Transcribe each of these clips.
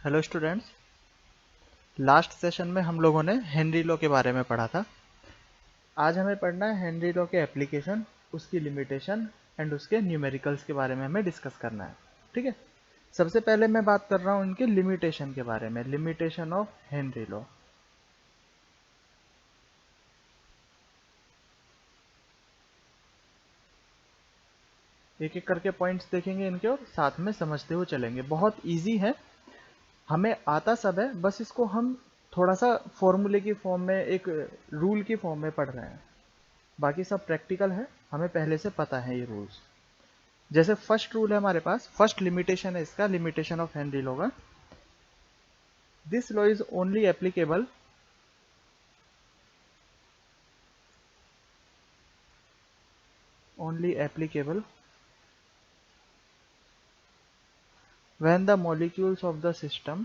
Hello students. Last session में हम लोगों ने हेनरी लॉ के बारे में पढ़ा था। आज हमें पढ़ना है हेनरी लॉ के एप्लीकेशन, उसकी लिमिटेशन एंड उसके न्यूमेरिकल्स के बारे में हमें डिस्कस करना है। ठीक है। सबसे पहले मैं बात कर रहा हूँ इनके लिमिटेशन के बारे में, लिमिटेशन ऑफ हेनरी लॉ। एक एक करके पॉइंट्स देखेंगे इनके और साथ में समझते हुए चलेंगे। बहुत इजी है, हमें आता सब है, बस इसको हम थोड़ा सा फॉर्मूले की फॉर्म में, एक रूल की फॉर्म में पढ़ रहे हैं। बाकी सब प्रैक्टिकल है, हमें पहले से पता है ये रूल्स। जैसे फर्स्ट रूल है हमारे पास, फर्स्ट लिमिटेशन है इसका, लिमिटेशन ऑफ हेनरी लॉ का। This law is only applicable when the molecules of the system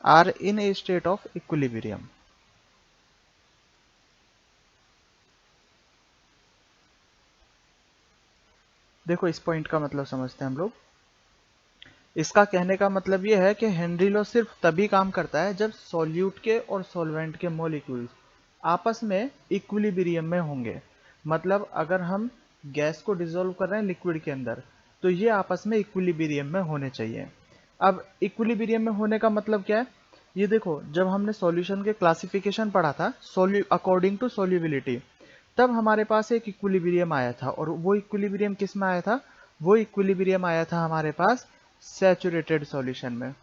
are in a state of equilibrium। देखो इस पॉइंट का मतलब समझते हैं हम लोग। इसका कहने का मतलब ये है कि हेनरी लॉ सिर्फ तभी काम करता है जब सॉल्यूट के और सॉल्वेंट के मॉलिक्यूल्स आपस में इक्विलिब्रियम में होंगे। मतलब अगर हम गैस को डिसॉल्व कर रहे हैं लिक्विड के अंदर, तो ये आपस में इक्विलिब्रियम में होने चाहिए। अब इक्विलिब्रियम में होने का मतलब क्या है? ये देखो, जब हमने सॉल्यूशन के क्लासिफिकेशन पढ़ा था अकॉर्डिंग टू सॉल्युबिलिटी, तब हमारे पास एक इक्विलिब्रियम आया था। और वो इक्विलिब्रियम किस में आया था? वो इक्विलिब्रियम आया था हमारे पास सैचुरेटेड सॉल्यूशन में।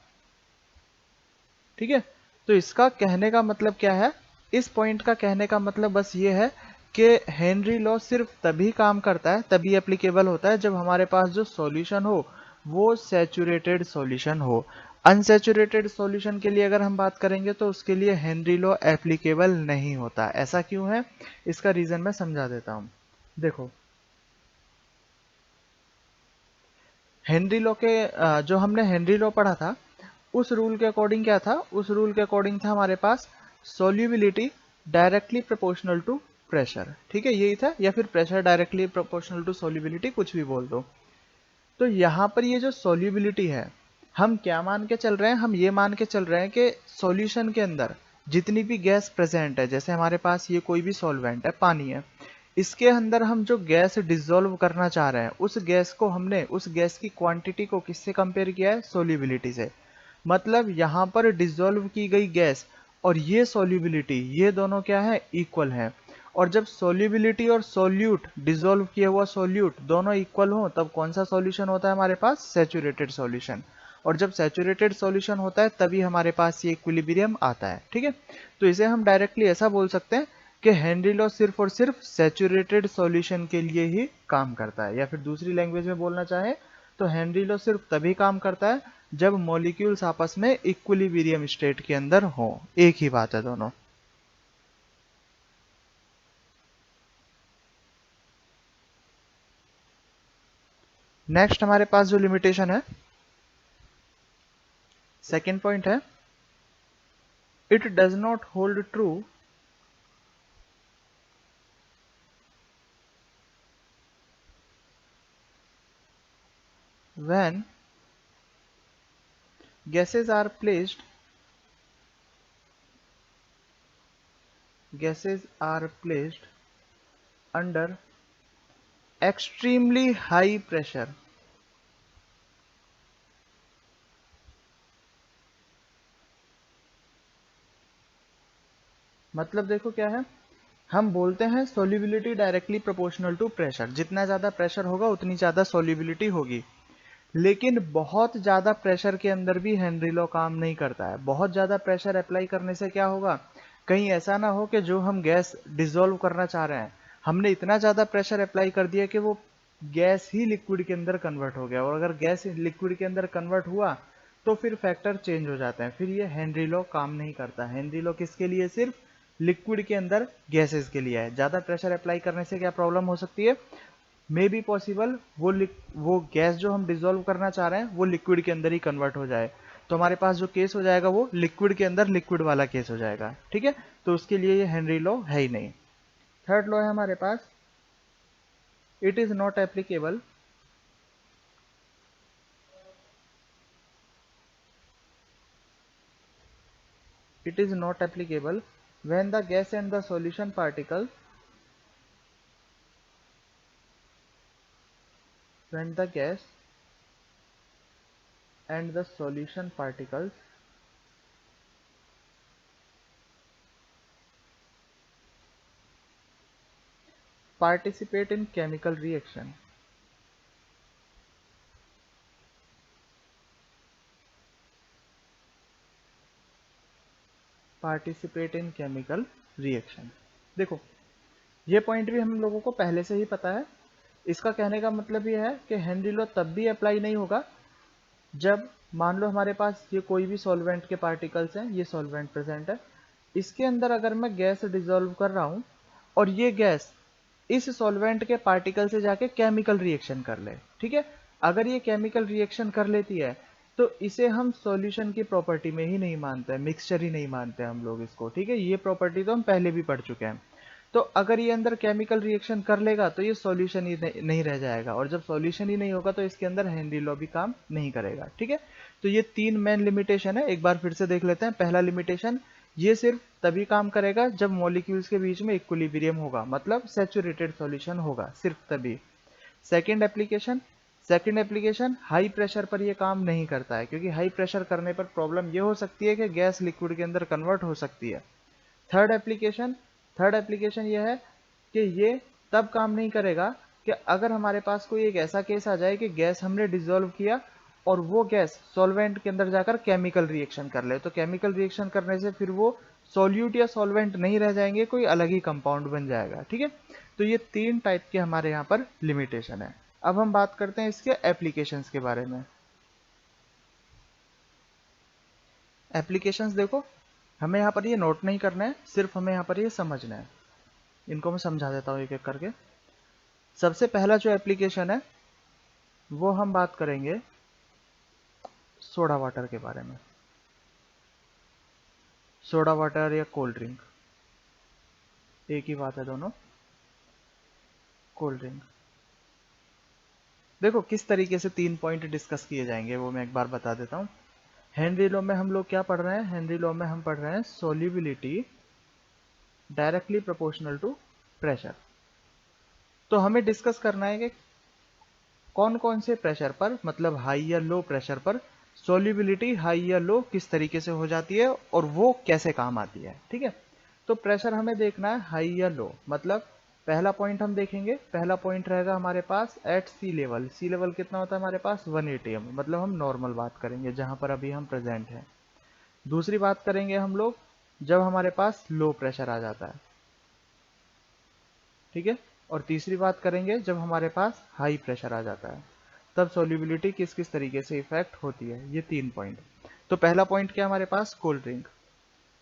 ठीक है। तो इसका कहने का मतलब क्या है? इस पॉइंट का कहने का मतलब बस ये है कि हेनरी लॉ सिर्फ तभी काम करता है, तभी एप्लीकेबल होता है, जब हमारे पास जो सॉल्यूशन हो वो सैचुरेटेड सॉल्यूशन हो। अनसैचुरेटेड सॉल्यूशन के लिए अगर हम बात करेंगे तो उसके लिए हेनरी लॉ एप्लीकेबल नहीं होता। ऐसा क्यों है? इसका रीजन मैं समझा देता हूं। देखो, हेनरी लॉ के जो हमने हेनरी लॉ पढ़ा था, उस रूल के अकॉर्डिंग क्या था? उस रूल के अकॉर्डिंग था हमारे पास solubility directly proportional to pressure. ठीक है, यही था, या फिर pressure directly proportional to solubility, कुछ भी बोल दो। तो यहाँ पर ये जो सोल्यूबिलिटी है, हम क्या मान के चल रहे हैं? हम ये मान के चल रहे हैं कि सॉल्यूशन के अंदर जितनी भी गैस प्रेजेंट है, जैसे हमारे पास ये कोई भी सॉल्वेंट है, पानी है, इसके अंदर हम जो गैस डिसॉल्व करना चाह रहे हैं, उस गैस को हमने, उस गैस की क्वांटिटी को किससे कंपेयर किया है? सोल्यूबिलिटी से। मतलब यहाँ पर डिसॉल्व की गई गैस और ये सोल्यूबिलिटी, ये दोनों क्या है? इक्वल है। और जब सोल्यूबिलिटी और सोल्यूट, डिसॉल्व किया हुआ सोल्यूट, दोनों इक्वल हो, तब कौन सा सॉल्यूशन होता है हमारे पास? Saturated solution. और जब सैचुरेटेड सॉल्यूशन होता है तभी हमारे पास ये इक्विलिब्रियम आता है। ठीक है। तो इसे हम डायरेक्टली ऐसा बोल सकते हैं कि हेनरी लॉ सिर्फ और सिर्फ सैचुरेटेड सॉल्यूशन के लिए ही काम करता है। या फिर दूसरी लैंग्वेज में बोलना चाहे तो हेनरी लॉ सिर्फ तभी काम करता है जब मॉलिक्यूल्स आपस में इक्विलिब्रियम स्टेट के अंदर हो। एक ही बात है दोनों। नेक्स्ट हमारे पास जो लिमिटेशन है, सेकेंड पॉइंट है, it does not hold true when gases are placed gases are placed under extremely high pressure। मतलब देखो क्या है, हम बोलते हैं solubility directly proportional to pressure, जितना ज्यादा प्रेशर होगा उतनी ज्यादा सोल्यूबिलिटी होगी। लेकिन बहुत ज्यादा प्रेशर के अंदर भी हेनरी लॉ काम नहीं करता है। बहुत ज्यादा प्रेशर अप्लाई करने से क्या होगा? कहीं ऐसा ना हो कि जो हम गैस डिसॉल्व करना चाह रहे हैं, हमने इतना ज्यादा प्रेशर अप्लाई कर दिया कि वो गैस ही लिक्विड के अंदर कन्वर्ट हो गया। और अगर गैस लिक्विड के अंदर कन्वर्ट हुआ तो फिर फैक्टर चेंज हो जाता है, फिर ये हेनरी लॉ काम नहीं करता। हेनरी लॉ किसके लिए? सिर्फ लिक्विड के अंदर गैसेस के लिए है। ज्यादा प्रेशर अप्लाई करने से क्या प्रॉब्लम हो सकती है? मे बी पॉसिबल वो गैस जो हम डिसॉल्व करना चाह रहे हैं वो लिक्विड के अंदर ही कन्वर्ट हो जाए। तो हमारे पास जो केस हो जाएगा वो लिक्विड के अंदर लिक्विड वाला केस हो जाएगा, ठीक है। तो उसके लिए ये हेनरी लॉ है ही नहीं। थर्ड लॉ है हमारे पास, it is not applicable it is not applicable when the gas and the solution particles when the gas and the solution particles participate in chemical reaction. Participate in chemical reaction. देखो ये point भी हम लोगों को पहले से ही पता है। इसका कहने का मतलब ये है कि हेनरी लॉ तब भी अप्लाई नहीं होगा जब मान लो हमारे पास ये कोई भी सॉल्वेंट के पार्टिकल्स हैं, ये सॉल्वेंट प्रेजेंट है, इसके अंदर अगर मैं गैस डिसॉल्व कर रहा हूं और ये गैस इस सॉल्वेंट के पार्टिकल से जाके केमिकल रिएक्शन कर ले, ठीक है। अगर ये केमिकल रिएक्शन कर लेती है तो इसे हम सॉल्यूशन की प्रॉपर्टी में ही नहीं मानते हैं, मिक्सचर ही नहीं मानते हम लोग इसको, ठीक है। ये प्रॉपर्टी तो हम पहले भी पढ़ चुके हैं। तो अगर ये अंदर केमिकल रिएक्शन कर लेगा तो ये सॉल्यूशन ही नहीं रह जाएगा, और जब सॉल्यूशन ही नहीं होगा तो इसके अंदर हेनरी लॉ भी काम नहीं करेगा, ठीक है। तो ये तीन मेन लिमिटेशन है, एक बार फिर से देख लेते हैं। पहला लिमिटेशन, ये सिर्फ तभी काम करेगा जब मॉलिक्यूल्स के बीच में इक्विलिब्रियम होगा, मतलब सैचुरेटेड सॉल्यूशन होगा, सिर्फ तभी। सेकंड एप्लीकेशन हाई प्रेशर पर ये काम नहीं करता है, क्योंकि हाई प्रेशर करने पर प्रॉब्लम ये हो सकती है कि गैस लिक्विड के अंदर कन्वर्ट हो सकती है। थर्ड एप्लीकेशन ये है कि ये तब काम नहीं करेगा कि अगर हमारे पास कोई एक ऐसा केस आ जाए कि गैस हमने डिसॉल्व किया और वो गैस सॉल्वेंट के अंदर जाकर केमिकल रिएक्शन कर ले, तो केमिकल रिएक्शन करने से फिर वो सॉल्यूट या सॉल्वेंट नहीं रह जाएंगे, कोई अलग ही कंपाउंड बन जाएगा, ठीक है। तो ये तीन टाइप के हमारे यहाँ पर लिमिटेशन है। अब हम बात करते हैं इसके एप्लीकेशंस के बारे में। एप्लीकेशंस देखो, हमें यहाँ पर ये नोट नहीं करना है, सिर्फ हमें यहाँ पर ये समझना है। इनको मैं समझा देता हूँ एक एक करके। सबसे पहला जो एप्लीकेशन है वो हम बात करेंगे सोडा वाटर के बारे में। सोडा वाटर या कोल्ड ड्रिंक, एक ही बात है दोनों, कोल्ड ड्रिंक। देखो किस तरीके से तीन पॉइंट डिस्कस किए जाएंगे वो मैं एक बार बता देता हूँ। हेनरी लॉ में हम लोग क्या पढ़ रहे हैं, हेनरी लॉ में हम पढ़ रहे हैं solubility directly proportional to pressure. तो हमें डिस्कस करना है कि कौन कौन से प्रेशर पर, मतलब हाई या लो प्रेशर पर सोल्यूबिलिटी हाई या लो किस तरीके से हो जाती है और वो कैसे काम आती है, ठीक है। तो प्रेशर हमें देखना है हाई या लो, मतलब पहला पॉइंट हम देखेंगे, पहला पॉइंट रहेगा हमारे पास एट सी लेवल। सी लेवल कितना होता है हमारे पास 1 atm, मतलब हम नॉर्मल बात करेंगे जहां पर अभी हम प्रेजेंट हैं। दूसरी बात करेंगे हम लोग जब हमारे पास लो प्रेशर आ जाता है, ठीक है। और तीसरी बात करेंगे जब हमारे पास हाई प्रेशर आ जाता है, तब सोल्यूबिलिटी किस किस तरीके से इफेक्ट होती है। ये तीन पॉइंट। तो पहला पॉइंट क्या हमारे पास, कोल्ड ड्रिंक।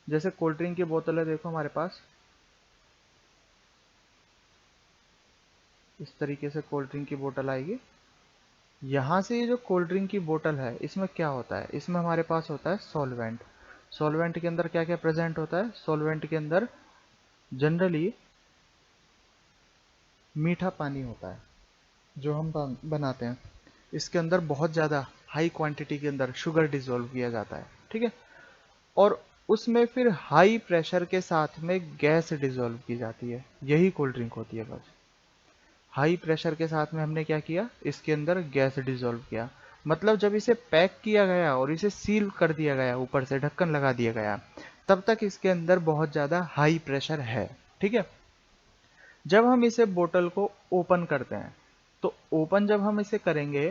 जैसे कोल्ड ड्रिंक की बोतल है, देखो हमारे पास इस तरीके से कोल्ड ड्रिंक की बोतल आएगी। यहां से ये जो कोल्ड ड्रिंक की बोतल है इसमें क्या होता है, इसमें हमारे पास होता है सॉल्वेंट। सॉल्वेंट के अंदर क्या क्या प्रेजेंट होता है, सॉल्वेंट के अंदर जनरली मीठा पानी होता है जो हम बनाते हैं। इसके अंदर बहुत ज़्यादा हाई क्वांटिटी के अंदर शुगर डिसॉल्व किया जाता है, ठीक है। और उसमें फिर हाई प्रेशर के साथ में गैस डिसॉल्व की जाती है, यही कोल्ड ड्रिंक होती है बस। हाई प्रेशर के साथ में हमने क्या किया, इसके अंदर गैस डिसॉल्व किया, मतलब जब इसे पैक किया गया और इसे सील कर दिया गया, ऊपर से ढक्कन लगा दिया गया, तब तक इसके अंदर बहुत ज़्यादा हाई प्रेशर है, ठीक है। जब हम इसे बोतल को ओपन करते हैं, तो ओपन जब हम इसे करेंगे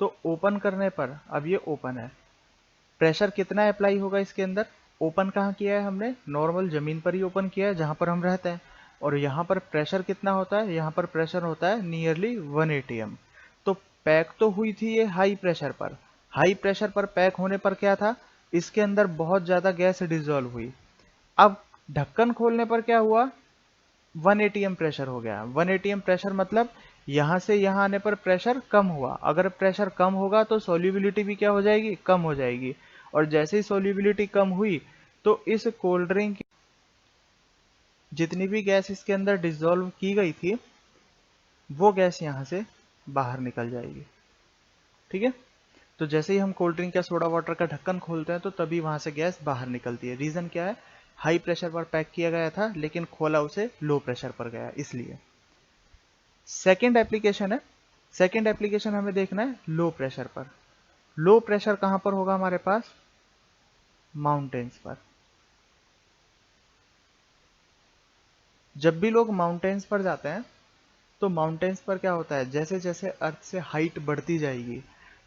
तो ओपन करने पर, अब ये ओपन है, प्रेशर कितना अप्लाई होगा इसके अंदर। ओपन कहाँ किया है हमने, नॉर्मल जमीन पर ही ओपन किया है जहां पर हम रहते हैं। और यहाँ पर प्रेशर कितना होता है, यहाँ पर प्रेशर होता है नियरली 1 atm। तो पैक तो हुई थी ये हाई प्रेशर पर, हाई प्रेशर पर पैक होने पर क्या था, इसके अंदर बहुत ज्यादा गैस डिसॉल्व हुई। अब ढक्कन खोलने पर क्या हुआ, 1 atm प्रेशर हो गया। 1 atm प्रेशर मतलब यहां से यहां आने पर प्रेशर कम हुआ। अगर प्रेशर कम होगा तो सॉल्युबिलिटी भी क्या हो जाएगी, कम हो जाएगी। और जैसे ही सोल्यूबिलिटी कम हुई तो इस कोल्ड ड्रिंक की जितनी भी गैस इसके अंदर डिसॉल्व की गई थी वो गैस यहाँ से बाहर निकल जाएगी। ठीक है, तो जैसे ही हम कोल्ड ड्रिंक या सोडा वाटर का ढक्कन खोलते हैं तो तभी वहां से गैस बाहर निकलती है। रीजन क्या है? हाई प्रेशर पर पैक किया गया था लेकिन खोला उसे लो प्रेशर पर गया, इसलिए। सेकेंड एप्लीकेशन है, सेकेंड एप्लीकेशन हमें देखना है लो प्रेशर पर। लो प्रेशर कहां पर होगा हमारे पास? माउंटेन्स पर। जब भी लोग माउंटेन्स पर जाते हैं तो माउंटेन्स पर क्या होता है, जैसे जैसे अर्थ से हाइट बढ़ती जाएगी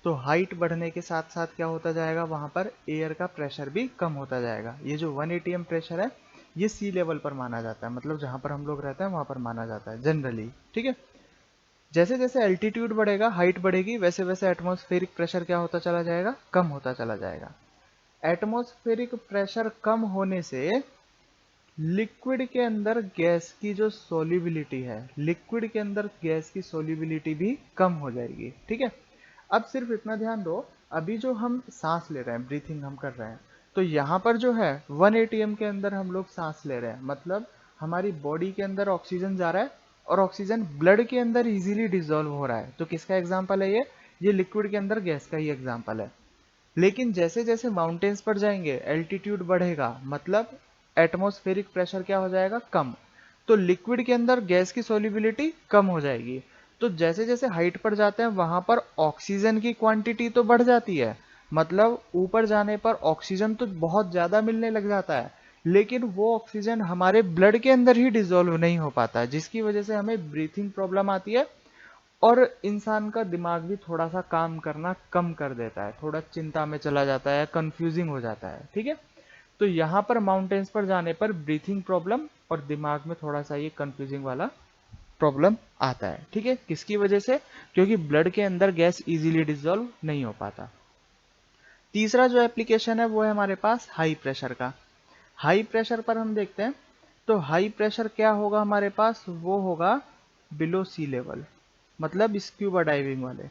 तो हाइट बढ़ने के साथ साथ क्या होता जाएगा, वहां पर एयर का प्रेशर भी कम होता जाएगा। ये जो 1 atm प्रेशर है ये सी लेवल पर माना जाता है, मतलब जहां पर हम लोग रहते हैं वहां पर माना जाता है जनरली। ठीक है, जैसे जैसे एल्टीट्यूड बढ़ेगा, हाइट बढ़ेगी, वैसे वैसे एटमॉस्फेरिक प्रेशर क्या होता चला जाएगा, कम होता चला जाएगा। एटमॉस्फेरिक प्रेशर कम होने से लिक्विड के अंदर गैस की जो सोल्यूबिलिटी है, लिक्विड के अंदर गैस की सोल्यूबिलिटी भी कम हो जाएगी। ठीक है, अब सिर्फ इतना ध्यान दो, अभी जो हम सांस ले रहे हैं, ब्रीथिंग हम कर रहे हैं, तो यहाँ पर जो है 1 atm के अंदर हम लोग सांस ले रहे हैं, मतलब हमारी बॉडी के अंदर ऑक्सीजन जा रहा है और ऑक्सीजन ब्लड के अंदर इजीली डिसॉल्व हो रहा है। तो किसका एग्जाम्पल है ये लिक्विड के अंदर गैस का ही एग्जाम्पल है। लेकिन जैसे जैसे माउंटेन्स पर जाएंगे एल्टीट्यूड बढ़ेगा, मतलब एटमॉस्फेरिक प्रेशर क्या हो जाएगा, कम, तो लिक्विड के अंदर गैस की सोल्यूबिलिटी कम हो जाएगी। तो जैसे जैसे हाइट पर जाते हैं वहां पर ऑक्सीजन की क्वांटिटी तो बढ़ जाती है, मतलब ऊपर जाने पर ऑक्सीजन तो बहुत ज्यादा मिलने लग जाता है, लेकिन वो ऑक्सीजन हमारे ब्लड के अंदर ही डिसॉल्व नहीं हो पाता, जिसकी वजह से हमें ब्रीथिंग प्रॉब्लम आती है और इंसान का दिमाग भी थोड़ा सा काम करना कम कर देता है, थोड़ा चिंता में चला जाता है, कंफ्यूजिंग हो जाता है। ठीक है, तो यहाँ पर माउंटेन्स पर जाने पर ब्रीथिंग प्रॉब्लम और दिमाग में थोड़ा सा ये कंफ्यूजिंग वाला प्रॉब्लम आता है। ठीक है, किसकी वजह से? क्योंकि ब्लड के अंदर गैस इजीली डिसॉल्व नहीं हो पाता। तीसरा जो एप्लीकेशन है वो है हमारे पास हाई प्रेशर का। हाई प्रेशर पर हम देखते हैं तो हाई प्रेशर क्या होगा हमारे पास, वो होगा बिलो सी लेवल, मतलब स्क्यूबा डाइविंग वाले।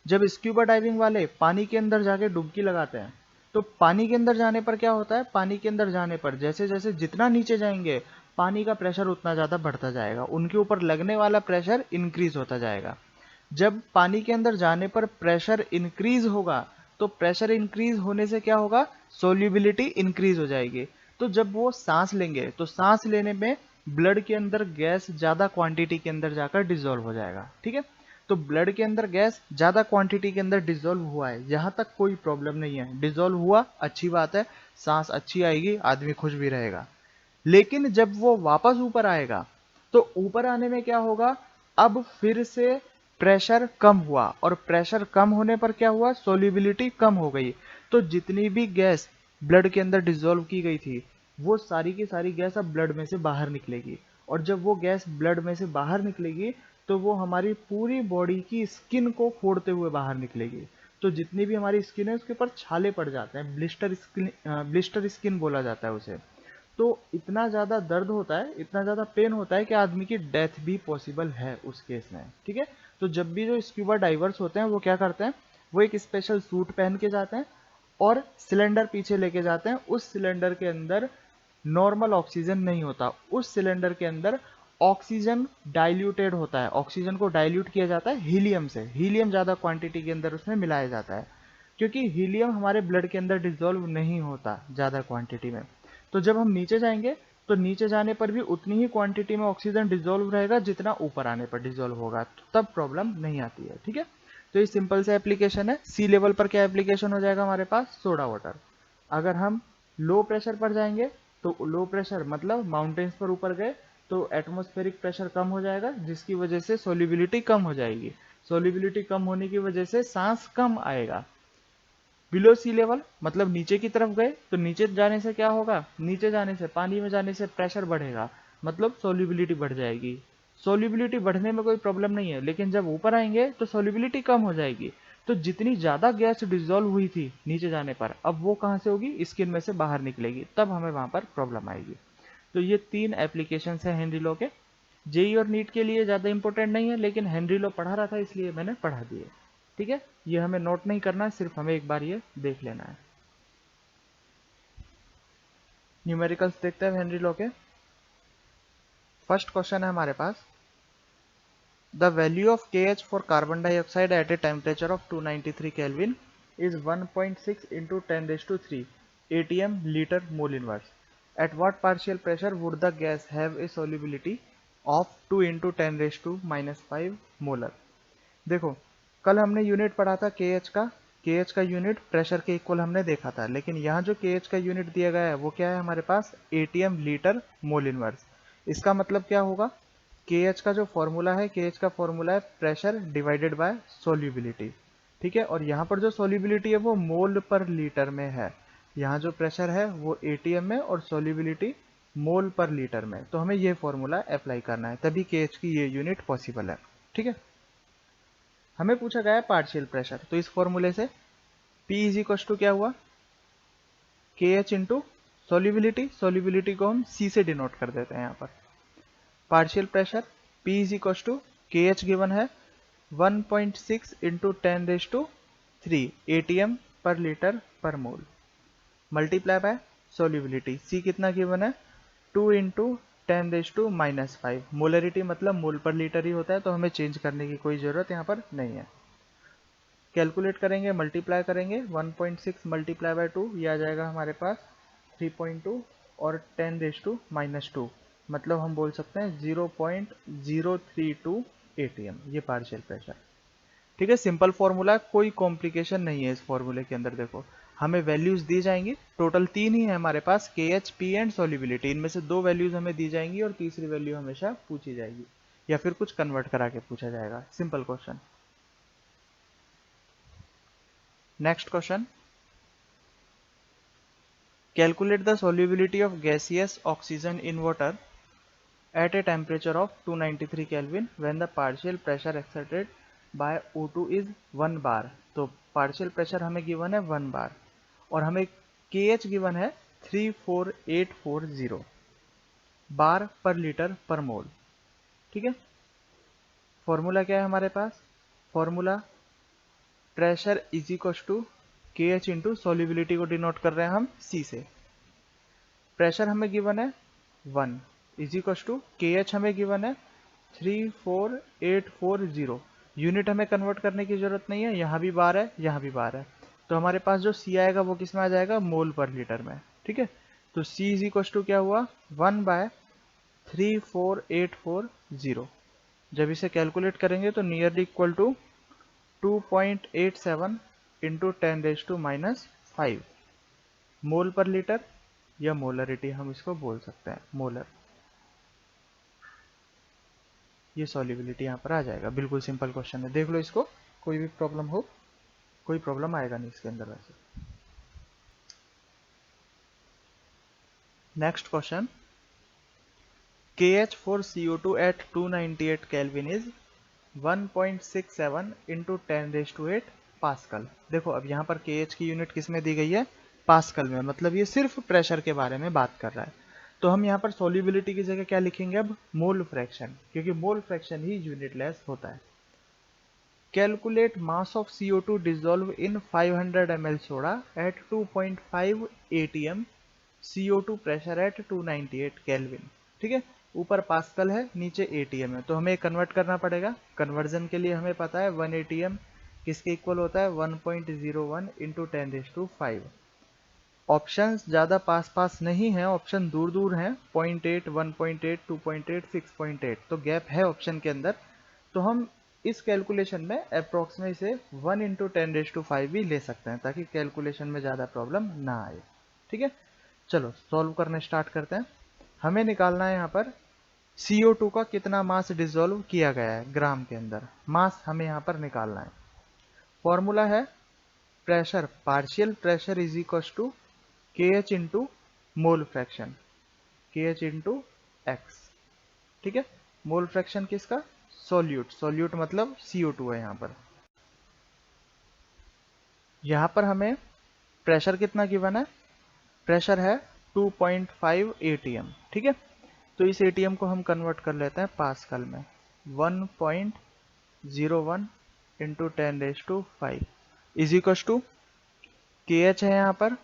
जब स्क्यूबा डाइविंग वाले पानी के अंदर जाके डुबकी लगाते हैं तो पानी के अंदर जाने पर क्या होता है, पानी के अंदर जाने पर जैसे जैसे जितना नीचे जाएंगे पानी का प्रेशर उतना ज्यादा बढ़ता जाएगा, उनके ऊपर लगने वाला प्रेशर इंक्रीज होता जाएगा। जब पानी के अंदर जाने पर प्रेशर इंक्रीज होगा तो प्रेशर इंक्रीज होने से क्या होगा, सोल्यूबिलिटी इंक्रीज हो जाएगी। तो जब वो सांस लेंगे तो सांस लेने में ब्लड के अंदर गैस ज्यादा क्वांटिटी के अंदर जाकर डिसॉल्व हो जाएगा। ठीक है, तो ब्लड के अंदर गैस ज्यादा क्वांटिटी के अंदर डिसॉल्व हुआ है, यहां तक कोई प्रॉब्लम नहीं है, डिसॉल्व हुआ अच्छी बात है, सांस अच्छी आएगी, आदमी खुश भी रहेगा। लेकिन जब वो वापस ऊपर आएगा तो ऊपर आने में क्या होगा, अब फिर से प्रेशर कम हुआ और प्रेशर कम होने पर क्या हुआ, सोल्यूबिलिटी कम हो गई। तो जितनी भी गैस ब्लड के अंदर डिसॉल्व की गई थी वो सारी की सारी गैस अब ब्लड में से बाहर निकलेगी, और जब वो गैस ब्लड में से बाहर निकलेगी तो वो हमारी पूरी बॉडी की स्किन को फोड़ते हुए बाहर निकलेगी। तो जितनी भी हमारी स्किन है उसके ऊपर छाले पड़ जाते हैं, ब्लिस्टर स्किन बोला जाता है उसे। तो इतना ज्यादा दर्द होता है, इतना ज्यादा पेन होता है कि आदमी की डेथ भी पॉसिबल है उस केस में। ठीक है, तो जब भी जो स्क्यूबा डाइवर्स होते हैं वो क्या करते हैं, वो एक स्पेशल सूट पहन के जाते हैं और सिलेंडर पीछे लेके जाते हैं। उस सिलेंडर के अंदर नॉर्मल ऑक्सीजन नहीं होता, उस सिलेंडर के अंदर ऑक्सीजन डाइल्यूटेड होता है, ऑक्सीजन को डाइल्यूट किया जाता है हीलियम से, हीलियम ज्यादा क्वांटिटी के अंदर उसमें मिलाया जाता है, क्योंकि हीलियम हमारे ब्लड के अंदर डिसॉल्व नहीं होता ज्यादा क्वांटिटी में। तो जब हम नीचे जाएंगे तो नीचे जाने पर भी उतनी ही क्वांटिटी में ऑक्सीजन डिसॉल्व रहेगा जितना ऊपर आने पर डिसॉल्व होगा, तो तब प्रॉब्लम नहीं आती है। ठीक है, तो ये सिंपल से एप्लीकेशन है। सी लेवल पर क्या एप्लीकेशन हो जाएगा हमारे पास, सोडा वाटर। अगर हम लो प्रेशर पर जाएंगे तो लो प्रेशर मतलब माउंटेन्स पर ऊपर गए तो एटमॉस्फेरिक प्रेशर कम हो जाएगा, जिसकी वजह से सोल्यूबिलिटी कम हो जाएगी, सोल्यूबिलिटी कम होने की वजह से सांस कम आएगा। बिलो सी लेवल मतलब नीचे की तरफ गए तो नीचे जाने से क्या होगा, नीचे जाने से पानी में जाने से प्रेशर बढ़ेगा, मतलब सोल्यूबिलिटी बढ़ जाएगी। सोल्यूबिलिटी बढ़ने में कोई प्रॉब्लम नहीं है, लेकिन जब ऊपर आएंगे तो सोल्यूबिलिटी कम हो जाएगी। तो जितनी ज्यादा गैस डिसॉल्व हुई थी नीचे जाने पर, अब वो कहां से होगी, स्किन में से बाहर निकलेगी, तब हमें वहां पर प्रॉब्लम आएगी। तो ये 3 एप्लीकेशन है हेनरी लॉ के। जेई और नीट के लिए ज्यादा इंपॉर्टेंट नहीं है, लेकिन हेनरी लॉ पढ़ा रहा था इसलिए मैंने पढ़ा दिए। ठीक है, ये हमें नोट नहीं करना है, सिर्फ हमें एक बार ये देख लेना है। न्यूमेरिकल्स देखते हैं हेनरी लॉ के। फर्स्ट क्वेश्चन है हमारे पास, the value of KH for carbon dioxide at a temperature of 293 Kelvin is 1.6 into 10⁻³ atm liter mole inverse. At what partial pressure would the gas have a solubility of 2 into 10⁻⁻5 molar? देखो, कल हमने unit पढ़ा था KH का unit pressure के equal हमने देखा था, लेकिन यहाँ जो KH का यूनिट दिया गया है वो क्या है हमारे पास, ATM लीटर मोल इनवर्स। इसका मतलब क्या होगा, KH का जो फॉर्मूला है, KH का फॉर्मूला है प्रेशर डिवाइडेड बाय सोल्यूबिलिटी, ठीक है। और यहाँ पर जो सोल्यूबिलिटी है वो मोल पर लीटर में है। यहाँ जो प्रेशर है वो ATM में और सोल्यूबिलिटी मोल पर लीटर में। तो हमें ये फॉर्मूला अप्लाई करना है, तभी KH की ये यूनिट पॉसिबल है, ठीक है। हमें पूछा गया है पार्शियल प्रेशर, तो इस फॉर्मूले से P इज इक्वल टू क्या हुआ, KH इंटू सोल्यूबिलिटी को हम C से डिनोट कर देते हैं यहाँ पर। Partial pressure P is equal to KH given है 1.6 into 10⁻³ ATM per litre per mole, multiply by solubility C कितना गिवन है 2 इंटू 10⁻⁻5। मोलरिटी मतलब मोल पर लीटर ही होता है, तो हमें चेंज करने की कोई जरूरत यहाँ पर नहीं है। कैलकुलेट करेंगे, मल्टीप्लाई करेंगे, 1.6 मल्टीप्लाई बाय 2 ये आ जाएगा हमारे पास 3.2 और 10⁻⁻2 मतलब हम बोल सकते हैं 0.032 ATM, ये पार्शियल प्रेशर, ठीक है। सिंपल फॉर्मूला, कोई कॉम्प्लिकेशन नहीं है इस फॉर्मूले के अंदर। देखो हमें वैल्यूज दी जाएंगी, टोटल 3 ही है हमारे पास, KH, P एंड सोल्यूबिलिटी। इनमें से 2 वैल्यूज हमें दी जाएंगी और तीसरी वैल्यू हमेशा पूछी जाएगी, या फिर कुछ कन्वर्ट करा के पूछा जाएगा। Simple question. Next question, calculate the solubility of gaseous oxygen in water at a temperature of 293 Kelvin when the partial pressure exerted by O2 is 1 bar। तो पार्शियल प्रेशर हमें गिवन है 1 बार और हमें KH गिवन है 34840 बार पर litre per मोल, ठीक है। Formula क्या है हमारे पास, formula pressure is equal to KH into solubility को डिनोट कर रहे हैं हम C से। प्रेशर हमें गिवन है 1 इज इक्वल टू KH हमें गिवन है 34840। यूनिट हमें कन्वर्ट करने की जरूरत नहीं है, यहाँ भी बार है यहाँ भी बार है, तो हमारे पास जो C आएगा वो किस में आ जाएगा, मोल पर लीटर में, ठीक है। तो C इज इक्वल टू क्या हुआ 1/34840। जब इसे कैलकुलेट करेंगे तो नियरली इक्वल टू 2.87 इंटू 10⁻⁻5 मोल पर लीटर, या मोलरिटी हम इसको बोल सकते हैं, मोलर। ये सॉल्युबिलिटी यहाँ पर आ जाएगा। बिल्कुल सिंपल क्वेश्चन है, देख लो इसको, कोई भी प्रॉब्लम हो, कोई प्रॉब्लम आएगा नहीं इसके अंदर वैसे। Next question, KH for CO2 at 298 Kelvin is 1.67 into 10⁸ pascal. देखो अब यहाँ पर KH की यूनिट किस में दी गई है, पास्कल में, मतलब ये सिर्फ प्रेशर के बारे में बात कर रहा है। तो हम यहाँ पर सोल्यूबिलिटी की जगह क्या लिखेंगे अब, मोल फ्रैक्शन, क्योंकि मोल फ्रैक्शन ही यूनिटलेस होता है। Calculate mass of CO2 dissolve in 500 ml soda at 2.5 ATM CO2 pressure at 298 kelvin, ठीक है। ऊपर पास्कल है, नीचे ATM है, तो हमें कन्वर्ट करना पड़ेगा। कन्वर्जन के लिए हमें पता है 1 ATM किसके इक्वल होता है, 1.01 इंटू 10⁵। ऑप्शंस ज़्यादा पास पास नहीं है, ऑप्शन दूर दूर हैं, 0.8, 1.8, 2.8, 6.8, तो गैप है ऑप्शन के अंदर। तो हम इस कैलकुलेशन में अप्रोक्सीमेट से 1 इंटू 10⁵ भी ले सकते हैं, ताकि कैलकुलेशन में ज़्यादा प्रॉब्लम ना आए, ठीक है। चलो सॉल्व करने स्टार्ट करते हैं। हमें निकालना है यहाँ पर CO2 का कितना मास डिसॉल्व किया गया है ग्राम के अंदर, मास हमें यहाँ पर निकालना है। फॉर्मूला है pressure, partial pressure is equal to KH into mole fraction, KH into x, ठीक है। मोल फ्रैक्शन किसका, सोल्यूट, सोल्यूट मतलब CO2 है यहाँ पर। यहाँ पर हमें प्रेशर कितना गिवन है, प्रेशर है 2.5 ATM, ठीक है। तो इस ATM को हम कन्वर्ट कर लेते हैं पास्कल में, 1.01 into 10⁵ is equal to KH है यहाँ पर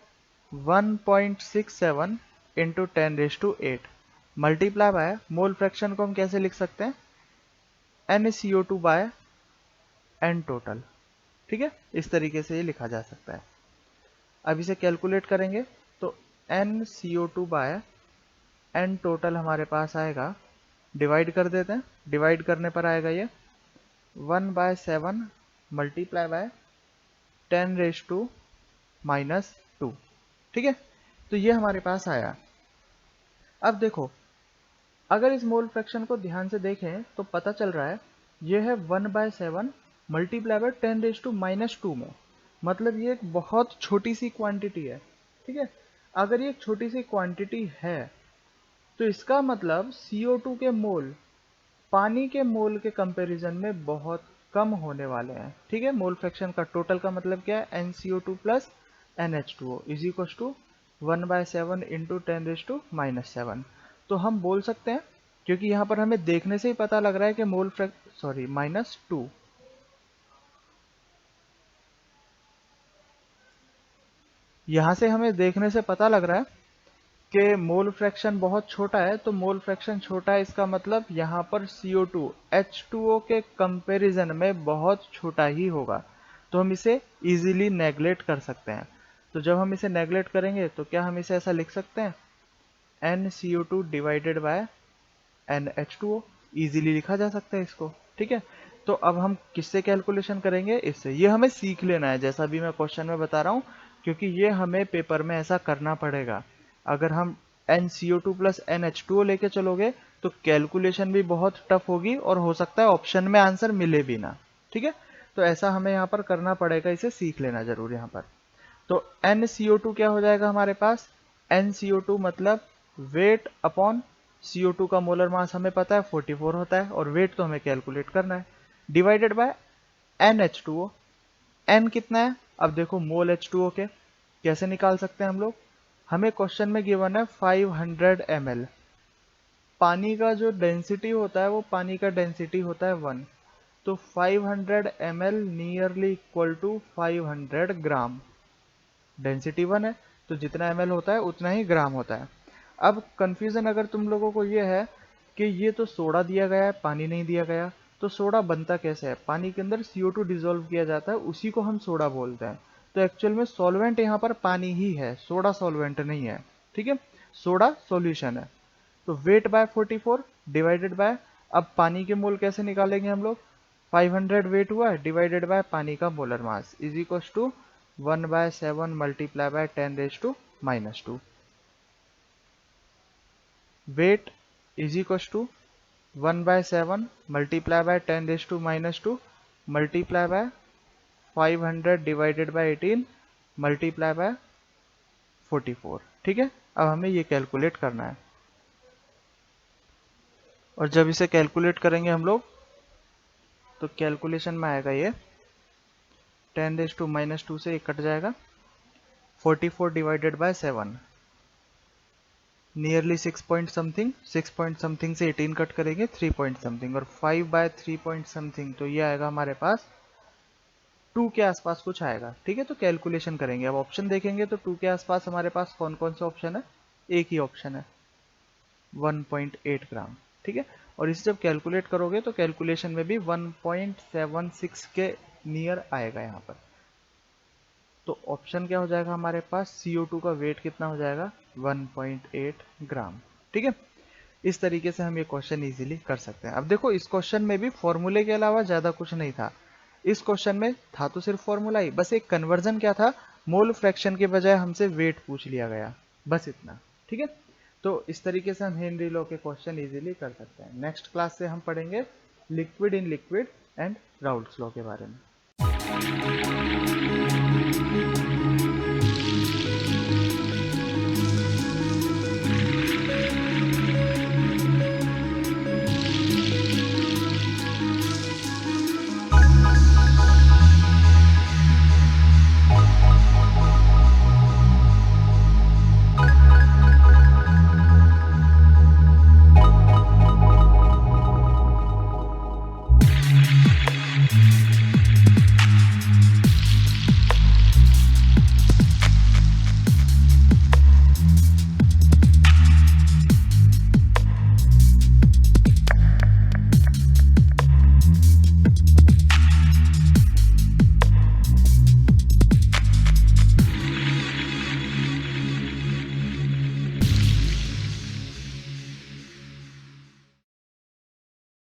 1.67 into 10⁸ multiply by mole fraction को हम कैसे लिख सकते हैं, NaCO2 बाय N टोटल। ठीक है, इस तरीके से ये लिखा जा सकता है। अब इसे कैलकुलेट करेंगे तो NaCO2 बाय N टोटल हमारे पास आएगा, डिवाइड कर देते हैं, डिवाइड करने पर आएगा ये 1/7 मल्टीप्लाई बाय 10⁻⁻²। ठीक है, तो ये हमारे पास आया। अब देखो, अगर इस मोल फ्रैक्शन को ध्यान से देखें तो पता चल रहा है ये है 1/7 मल्टीप्लाई बाय 10⁻² में, मतलब ये एक बहुत छोटी सी क्वांटिटी है। ठीक है, अगर ये एक छोटी सी क्वांटिटी है तो इसका मतलब CO2 के मोल पानी के मोल के कंपैरिजन में बहुत कम होने वाले हैं। ठीक है, मोल फ्रैक्शन का टोटल का मतलब क्या है, NCO2 plus NH2O is equal to 1/7 into 10⁻⁻7। तो हम बोल सकते हैं, क्योंकि यहाँ पर हमें देखने से ही पता लग रहा है कि मोल -2, यहाँ से हमें देखने से पता लग रहा है कि मोल फ्रैक्शन बहुत छोटा है। तो मोल फ्रैक्शन छोटा है, इसका मतलब यहाँ पर CO2 H2O के कंपैरिजन में बहुत छोटा ही होगा। तो हम इसे इजीली नेगलेक्ट कर सकते हैं। तो जब हम इसे नेगलेक्ट करेंगे तो क्या हम इसे ऐसा लिख सकते हैं, NCO2 divided by NH2O, easily लिखा जा सकता है इसको। ठीक है, तो अब हम किससे कैलकुलेशन करेंगे, इससे। ये हमें सीख लेना है, जैसा भी मैं क्वेश्चन में बता रहा हूँ, क्योंकि ये हमें पेपर में ऐसा करना पड़ेगा। अगर हम NCO2 प्लस NH2O लेके चलोगे तो कैलकुलेशन भी बहुत टफ होगी और हो सकता है ऑप्शन में आंसर मिले भी ना। ठीक है, तो ऐसा हमें यहाँ पर करना पड़ेगा, इसे सीख लेना जरूर यहाँ पर। तो NCO2 क्या हो जाएगा हमारे पास, NCO2 मतलब वेट अपॉन CO2 का मोलर मास हमें पता है 44 होता है, और वेट तो हमें कैलकुलेट करना है, डिवाइडेड बाय NH2O। N कितना है, अब देखो मोल H2O के कैसे निकाल सकते हैं हम लोग, हमें क्वेश्चन में गिवन है 500 ml। पानी का जो डेंसिटी होता है वो पानी का डेंसिटी होता है 1, तो 500 ml nearly equal to 500 gram. Density 1 है तो जितना ml होता है उतना ही ग्राम होता है। अब कंफ्यूजन अगर तुम लोगों को ये है कि ये तो सोडा दिया गया है, पानी नहीं दिया गया, तो सोडा बनता कैसे है, पानी के अंदर CO2 डिजोल्व किया जाता है, उसी को हम सोडा बोलते हैं। तो एक्चुअल में सॉल्वेंट यहाँ पर पानी ही है, सोडा सॉल्वेंट नहीं है। ठीक है, सोडा सॉल्यूशन है। तो वेट बाय 44 डिवाइडेड बाय, अब पानी के मोल कैसे निकालेंगे हम लोग, 500 वेट हुआ है डिवाइडेड बाय पानी का molar mass is equal to 1/7 multiply by 10⁻²। Weight is equal to 1/7 multiply by 10⁻² multiply by 500 divided by 18 multiply by 44। ठीक है, अब हमें ये कैलकुलेट करना है, और जब इसे कैलकुलेट करेंगे हम लोग तो कैलकुलेशन में आएगा ये 10⁻² से ये कट जाएगा, 44 divided by 7 nearly 6 point something, 6 point something से 18 कट करेंगे 3 पॉइंट समथिंग, और 5/3 पॉइंट समथिंग, तो ये आएगा हमारे पास 2 के आसपास कुछ आएगा। ठीक है, तो कैलकुलेशन करेंगे, अब ऑप्शन देखेंगे तो 2 के आसपास हमारे पास कौन कौन से ऑप्शन है, एक ही ऑप्शन है 1.8 ग्राम। ठीक है, और इसे जब कैलकुलेट करोगे तो कैलकुलेशन में भी 1.76 के नियर आएगा यहाँ पर। तो ऑप्शन क्या हो जाएगा हमारे पास, CO2 का वेट कितना हो जाएगा 1.8 ग्राम। ठीक है, इस तरीके से हम ये क्वेश्चन इजीली कर सकते हैं। अब देखो, इस क्वेश्चन में भी फॉर्मूले के अलावा ज्यादा कुछ नहीं था। इस क्वेश्चन में था तो सिर्फ फॉर्मूला ही, बस एक कन्वर्जन क्या था, मोल फ्रैक्शन के बजाय हमसे वेट पूछ लिया गया, बस इतना। ठीक है, तो इस तरीके से हम हेनरी लॉ के क्वेश्चन इजीली कर सकते हैं। नेक्स्ट क्लास से हम पढ़ेंगे liquid in liquid and Raoult's law के बारे में।